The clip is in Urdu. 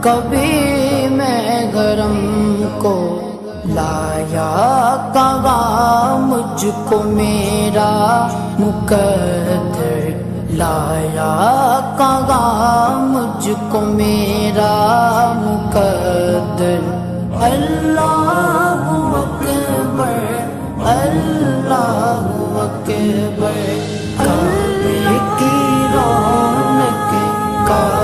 کبھی میں گرم کو لایا کہاں مجھ کو میرا مقدر، لایا کہاں مجھ کو میرا مقدر۔ اللہ اکبر، اللہ اکبر، کعبے کی رونق کا